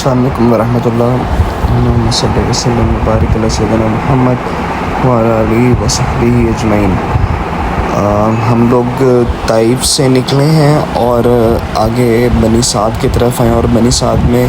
السلام علیکم ورحمۃ اللہ۔ اللہم صلی وسلم وبارک علی سیدنا محمد وعلی آلہ وصحبہ اجمعین۔ ہم لوگ طائف سے نکلے ہیں اور آگے بنی سعد کی طرف آئے، اور بنی سعد میں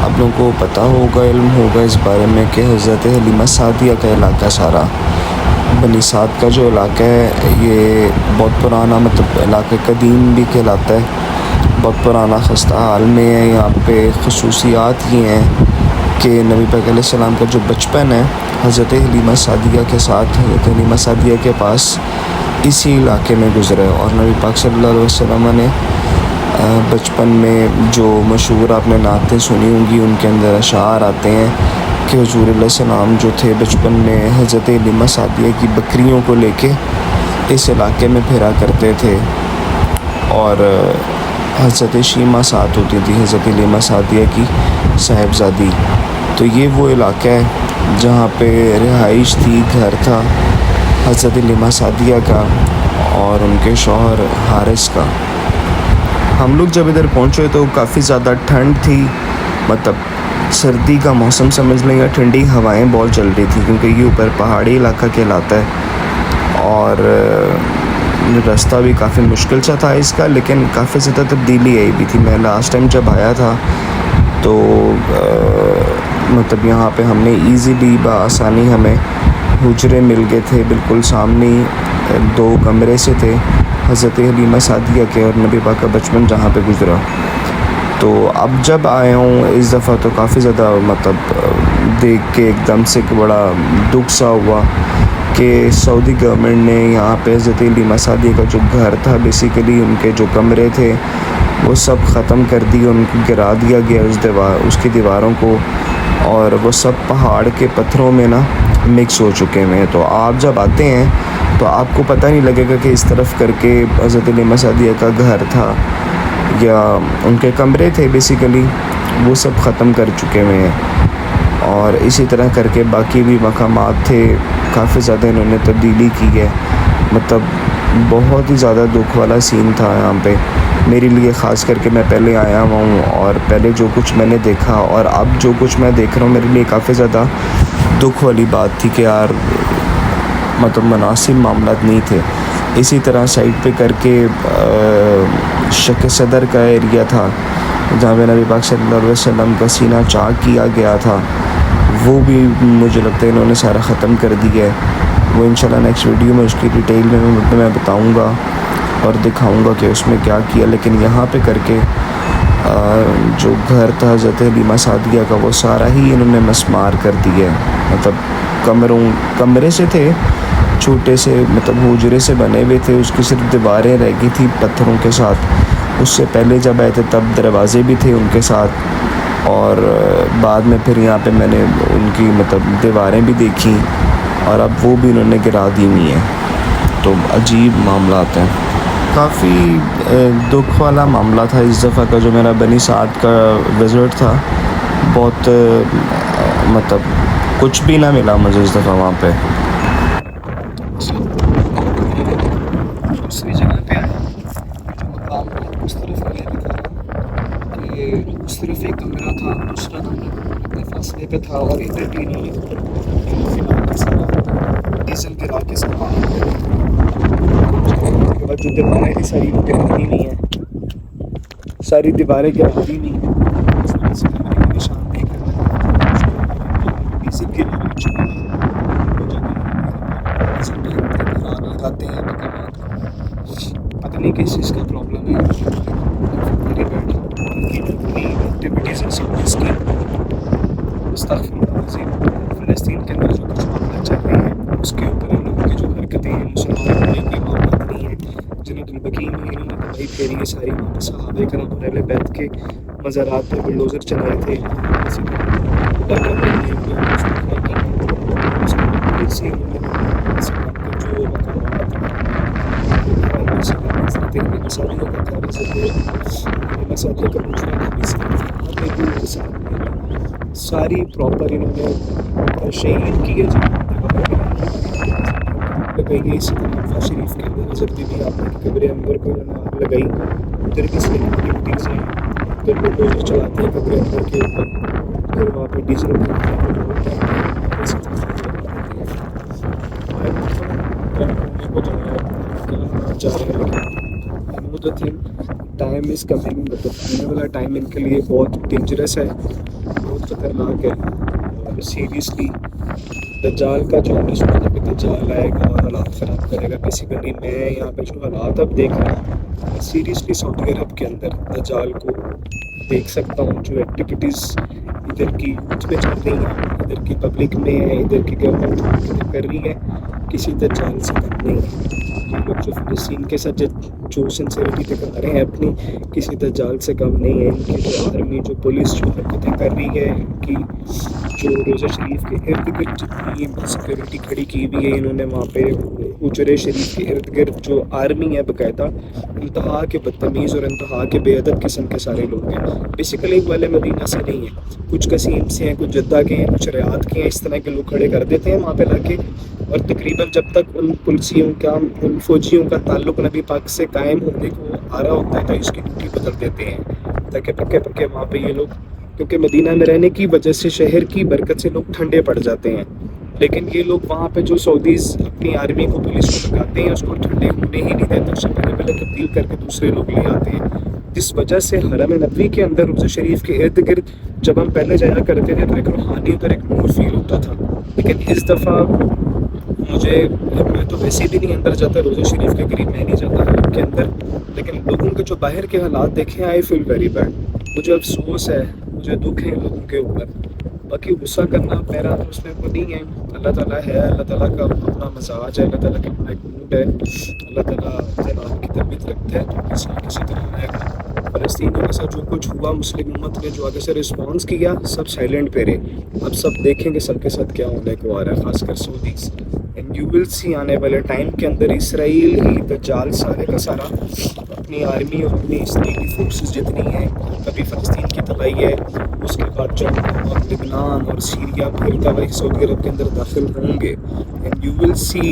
آپ لوگوں کو پتہ ہوگا، علم ہوگا اس بارے میں کہ حضرت حلیمہ سعدیہ کا علاقہ سارا بنی سعد کا جو علاقہ ہے یہ بہت پرانا، مطلب علاقہ قدیم بھی کہلاتا ہے، بہت پرانا خستہ حال میں ہے۔ یہاں پہ خصوصیات یہ ہیں کہ نبی پاک علیہ السلام کا جو بچپن ہے حضرت حلیمہ سعدیہ کے ساتھ، حضرت حلیمہ سعدیہ کے پاس اسی علاقے میں گزرا ہے، اور نبی پاک صلی اللہ علیہ وسلم نے بچپن میں جو مشہور آپ نے نعتیں سنی ہوں گی، ان کے اندر اشعار آتے ہیں کہ حضور علیہ السلام جو تھے بچپن میں حضرت حلیمہ سعدیہ کی بکریوں کو لے کے اس علاقے میں پھرا کرتے تھے، اور حضرت شیمہ سعد ہوتی تھی، حضرت حلیمہ سعدیہ کی صاحبزادی۔ تو یہ وہ علاقہ ہے جہاں پہ رہائش تھی، گھر تھا حضرت حلیمہ سعدیہ کا اور ان کے شوہر حارث کا۔ ہم لوگ جب ادھر پہنچے تو کافی زیادہ ٹھنڈ تھی، مطلب سردی کا موسم سمجھ لیں، یا ٹھنڈی ہوائیں بہت چل رہی تھی، کیونکہ یہ اوپر پہاڑی علاقہ کہلاتا ہے، اور راستہ بھی کافی مشکل سا تھا اس کا، لیکن کافی زیادہ تبدیلی آئی بھی تھی۔ میں لاسٹ ٹائم جب آیا تھا تو مطلب یہاں پہ ہم نے ایزیلی بآسانی ہمیں حجرے مل گئے تھے، بالکل سامنے 2 کمرے سے تھے حضرت حلیمہ سعدیہ کے، اور نبی پاک کا بچپن جہاں پہ گزرا۔ تو اب جب آیا ہوں اس دفعہ تو کافی زیادہ مطلب دیکھ کے ایک دم سے بڑا دکھ سا ہوا کہ سعودی گورنمنٹ نے یہاں پہ حضرت حلیمہ سعدیہ کا جو گھر تھا، بیسیکلی ان کے جو کمرے تھے وہ سب ختم کر دی، ان کو گرا دیا گیا اس کی دیواروں کو، اور وہ سب پہاڑ کے پتھروں میں نا مکس ہو چکے ہوئے ہیں۔ تو آپ جب آتے ہیں تو آپ کو پتہ نہیں لگے گا کہ اس طرف کر کے حضرت حلیمہ سعدیہ کا گھر تھا یا ان کے کمرے تھے، بیسیکلی وہ سب ختم کر چکے ہوئے ہیں، اور اسی طرح کر کے باقی بھی مقامات تھے، کافی زیادہ انہوں نے تبدیلی کی ہے۔ مطلب بہت ہی زیادہ دکھ والا سین تھا یہاں پہ میرے لیے، خاص کر کے میں پہلے آیا ہوا ہوں، اور پہلے جو کچھ میں نے دیکھا اور اب جو کچھ میں دیکھ رہا ہوں، میرے لیے کافی زیادہ دکھ والی بات تھی کہ یار مطلب مناسب معاملات نہیں تھے۔ اسی طرح سائڈ پہ کر کے شک صدر کا ایریا تھا جہاں پہ نبی پاک صلی اللہ علیہ وسلم کا سینہ چاک کیا گیا تھا، وہ بھی مجھے لگتا ہے انہوں نے سارا ختم کر دیا ہے۔ وہ انشاءاللہ نیکسٹ ویڈیو میں اس کی ڈیٹیل میں بتاؤں گا اور دکھاؤں گا کہ اس میں کیا کیا، لیکن یہاں پہ کر کے جو گھر تھا حضرت حلیمہ سعدیہ کا وہ سارا ہی انہوں نے مسمار کر دیا ہے۔ مطلب کمرے سے تھے چھوٹے سے، مطلب حجرے سے بنے ہوئے تھے، اس کی صرف دیواریں رہ گئی تھی پتھروں کے ساتھ۔ اس سے پہلے جب آئے تھے تب دروازے بھی تھے ان کے ساتھ، اور بعد میں پھر یہاں پہ میں نے ان کی مطلب دیواریں بھی دیکھی، اور اب وہ بھی انہوں نے گرا دی ہوئی ہیں۔ تو عجیب معاملات ہیں، کافی دکھ والا معاملہ تھا اس دفعہ کا جو میرا بنی سعد کا وزٹ تھا۔ بہت مطلب کچھ بھی نہ ملا مجھے اس دفعہ وہاں پہ۔ دوسری جگہ پہ آیا جو مقام اس طرف تھا کہ اس طرف ایک کمرہ تھا، دوسرا کمرہ اپنے فاصلے پہ تھا، اور انٹرٹینلی ڈیزل گرا کے سب پانی کے بعد جو دیواریں تھی ساری گرا دی نہیں ہیں، ساری دیواریں گرا دی نہیں ہیں، اس وجہ سے کمرے کے نشان دیکھ رہے ہیں، ڈیزل گرا ہو چکا ہے۔ لگاتے ہیں مقامات کو، پتہ نہیں کس چیز کا پرابلم ہے، ویری بیڈ ایکٹیویٹیز ہیں سب اس کی۔ استغفر اللہ العظیم۔ فلسطین کے اندر جو کچھ معاملات چل رہے ہیں اس کے اوپر ان لوگوں کی جو حرکتیں ہیں، مسلمانوں کے کوئی معاملات نہیں ہیں، جنت البقیع میں انہوں نے تباہی پھیری ہے ساری، وہاں پہ صحابہ کرام اور اہل بیت کے مزارات پہ بلڈوزر چلائے تھے، اسی طرح خدا کا بندے ہوئے مصطفیٰ کا اس کے بعد پھر سے انہوں نے اسلام کے جو مقامات حضرت حلیمہ سعدیہ کا گھر، حضرت حلیمہ سعدیہ کا حجرہ تھا، وہاں پہ بھی ان کے ساتھ ساری پراپر انہوں نے شہید کی ہے، لگائی گئی۔ اسی طرح عرفہ شریف کے اندر حضرت بی بی آمنہ کی قبر انور کو انہوں نے آگ لگائی، ادھر بھی سیم ایکٹیویٹیز ہیں۔ پھر بلڈوزر چلاتے ہیں کمرے اندر کے اوپر، پھر وہاں پہ ڈیزل بھرتے ہیں، پٹرول ڈالتے ہیں، اسی طرح سے لگاتے ہیں۔ I don't know کیا ہونے کو جا رہا ہے، کیا ہونا چاہ رہے ہیں، لیکن I know the thing time is coming, مطلب آنے والا ٹائم ان کے لیے بہت ڈینجرس ہے، بہت خطرناک ہے۔ اور سیریسلی دجال کا جو ہم نے سنا تھا کہ دجال آئے گا اور حالات خراب کرے گا، بیسیکلی میں یہاں پہ جو حالات اب دیکھ رہا ہوں، میں سیریسلی سعودی عرب کے اندر دجال کو دیکھ سکتا ہوں۔ جو ایکٹیویٹیز ادھر کی یوتھ میں چل رہی ہیں، ادھر کی پبلک میں ہے، ادھر کی گورنمنٹ ادھر کر رہی ہے، کسی دجال سے کم نہیں ہے۔ یہ لوگ جو فلسطین کے ساتھ جو سنسیریٹی دکھا رہے ہیں اپنی، کسی دجال سے کم نہیں ہے۔ ان کی جو آرمی، جو پولیس جو حرکتیں کر رہی ہے، ان کی جو روزہ شریف کے ارد گرد جتنی سیکورٹی کھڑی کی ہوئی ہے انہوں نے وہاں پہ، حجرے شریف کے ارد گرد جو آرمی ہے باقاعدہ، انتہا کے بدتمیز اور انتہا کے بے ادب قسم کے سارے لوگ ہیں۔ بیسیکلی والے مدینہ سے نہیں ہیں، کچھ قصیم سے ہیں، کچھ جدہ کے ہیں، کچھ ریاض کے ہیں، اس طرح کے لوگ کھڑے کر دیتے ہیں وہاں پہ لا کے، اور تقریباً جب تک ان پولیسیوں کا، ان فوجیوں کا تعلق نبی پاک سے قائم ہونے کو آ رہا ہوتا ہے تو اس کی ڈیوٹی بدل دیتے ہیں، تاکہ پکے پکے وہاں پہ یہ لوگ، کیونکہ مدینہ میں رہنے کی وجہ سے شہر کی برکت سے لوگ ٹھنڈے پڑ جاتے ہیں، لیکن یہ لوگ وہاں پہ جو سعودیز اپنی آرمی کو، پولیس کو لگاتے ہیں، اس کو ٹھنڈے ہونے ہی نہیں دیتے، اس سے پہلے پہلے تبدیل کر کے دوسرے لوگ لے آتے ہیں، جس وجہ سے حرم نبوی کے اندر روزہ شریف کے ارد گرد جب ہم پہلے جایا کرتے تھے تو ایک روحانیت اور ایک نور فیل ہوتا تھا، لیکن اس دفعہ مجھے، میں تو ویسے بھی نہیں اندر جاتا، روزہ شریف کے قریب میں نہیں جاتا حرم کے اندر، لیکن لوگوں کے جو باہر کے حالات دیکھیں، آئی فیل ویری بیڈ، مجھے افسوس ہے، مجھے دکھ ہے ان لوگوں کے اوپر۔ باقی غصہ کرنا میرا تو اس میں کوئی نہیں ہے، اللہ تعالیٰ ہے، اللہ تعالیٰ کا اپنا مزاج ہے، اللہ تعالیٰ کا اپنا ایک موڈ ہے، اللہ تعالیٰ جناب کی تربیت رکھتا ہے تو کسی نہ کسی طرح آئے گا۔ فلسطینیوں کے ساتھ جو کچھ ہوا، مسلم امت نے جو آگے سے رسپانس کیا، سب سائلنٹ پہ رہے، اب سب دیکھیں گے سب کے ساتھ کیا ہونے کو آ رہا ہے، خاص کر سعودیز، اینڈ یو ول سی آنے والے ٹائم کے اندر اسرائیل ہی دجال سارے کا سارا اپنی آرمی اور اپنی اسرائیلی فورسز جتنی ہیں، کبھی فلسطین کی تباہی ہے، اس کے بعد جنگ اور لبنان اور سیریا پھر تباہی سعودی عرب کے اندر داخل ہوں گے، and you will see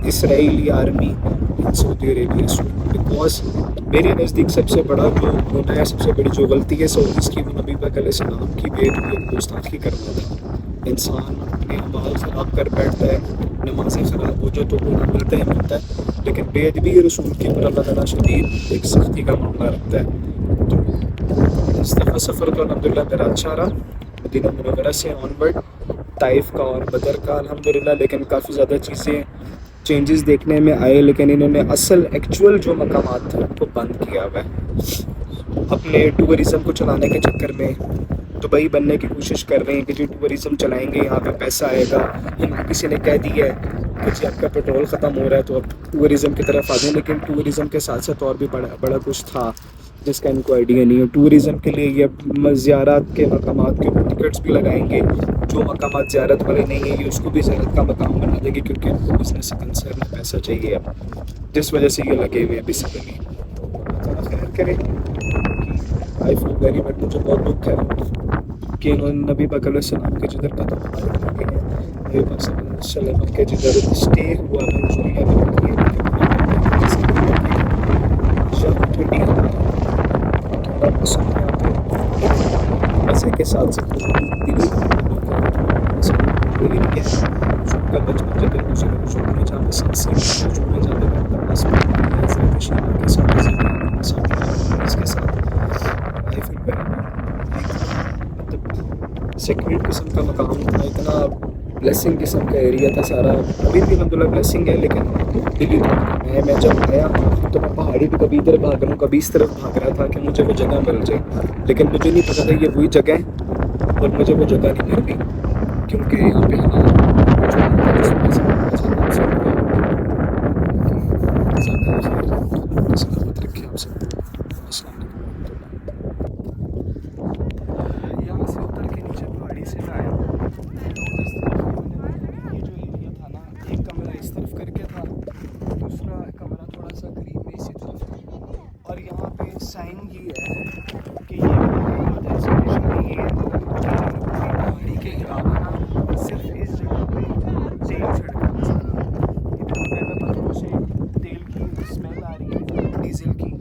Israeli army in Saudi Arabia soon, because میرے نزدیک سب سے بڑا جو گناہ ہے، سب سے بڑی جو غلطی ہے سعودیز کی، وہ نبی پاک علیہ السلام کی بے ادبی اور گستاخی کرنا تھا۔ انسان اپنے اعمال خراب کر بیٹھتا ہے، نمازیں خراب ہو جائے تو وہ ملتا ہی ملتا ہے، لیکن بے ادبی رسول کے اوپر اللہ تعالیٰ شدید ایک سختی کا معاملہ رکھتا ہے۔ تو اس دفعہ سفر تو الحمدللہ میرا اچھا رہا، مدینہ منورہ سے آن ورڈ، طائف کا اور بدر کا الحمدللہ، لیکن کافی زیادہ چیزیں چینجز دیکھنے میں آئے، لیکن انہوں نے اصل ایکچول جو مقامات تھے ان کو بند کیا ہوا ہے، اپنے ٹورزم کو چلانے کے چکر میں دبئی بننے کی کوشش کر رہے ہیں کہ جو ٹورزم چلائیں گے یہاں پہ پیسہ آئے گا، ان کو کسی نے کہہ دیا ہے کہ جی آپ کا پیٹرول ختم ہو رہا ہے تو اب ٹورزم کی طرف آ جائیں، لیکن ٹورزم کے ساتھ ساتھ اور بھی بڑا کچھ تھا جس کا ان کو آئیڈیا نہیں ہے۔ ٹورزم کے لیے یہ زیارت کے مقامات کے اوپر ٹکٹس بھی لگائیں گے، جو مقامات زیارت والے نہیں ہیں یہ اس کو بھی زیارت کا مقام بنا دیں گے، کیونکہ ان کو بزنس سے کنسرن ہے، پیسہ چاہیے اب، جس وجہ سے یہ لگے ہوئے ہیں بیسیکلی۔ اللہ خیر کرے، آئی فیل ویری بٹ، مجھے بہت دکھ ہے کہ انہوں نے نبی پاک علیہ السلام کے جدھر قدم مبارک لگے ہیں، نبی پاک صلی اللہ علیہ وسلم کے جدھر اسٹے ہوا منصوریہ میں بکیے ٹھنڈی ہوا ہے، ٹھنڈا موسم ہے یہاں پہ، مزے کے ساتھ ساتھ دلی کوئی نہیں ہے کا بچپن جب دوسرے رسول میں جہاں پہ سب سے رسول میں جہاں پہ بہتر آسمان ہے، حضرت شیبہ کے ساتھ، حضرت ساتھ اس کے ساتھ آئی فیل ویری مطلب سیکریٹ قسم کا مقام تھا، اتنا بلیسنگ قسم کا ایریا تھا سارا، ابھی بھی الحمدللہ بلیسنگ ہے، لیکن دلی تھا میں جب آیا تو میں پہاڑی بھی کبھی ادھر بھاگ رہا ہوں، کبھی اس طرف بھاگ رہا تھا کہ مجھے وہ جگہ مل جائے، لیکن مجھے نہیں پتا تھا یہ وہی جگہ ہے اور مجھے وہ جگہ نہیں مل گئی، کیونکہ یہاں پہ حالات جو ہے جس وجہ سے میں جانا سے سلامت رکھے ہم سب کو۔ السلام علیکم ورحمۃ اللہ۔ یہاں سے اتر کے نیچے پہاڑی سے میں آیا، یہ جو ایریا تھا نا، ایک کمرہ اس طرف کر کے تھا، دوسرا کمرہ تھوڑا سا قریب میں اسی طرف، اور یہاں پہ سائن یہ ہے کہ یہ مقامات ایسے نشانی ہے پہاڑی کے علاوہ نا، صرف اس جگہ پہ تیل چھڑکا ہے سارا، ادھر بغیر پتھروں سے تیل کی اسمیل آ رہی ہے، ڈیزل کی،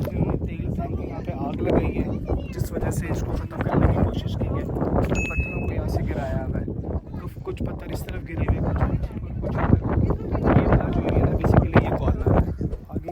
تیل پھینک کے یہاں پہ آگ لگائی ہے، جس وجہ سے اس کو ختم کرنے کی کوشش کی ہے. پتھروں کو یہاں سے گرایا ہوا ہے. کچھ پتھر اس طرف گرے ہوئے اور کچھ ادھر. یہ والا جو ایریا ہے بیسیکلی یہ کارنر ہے. آگے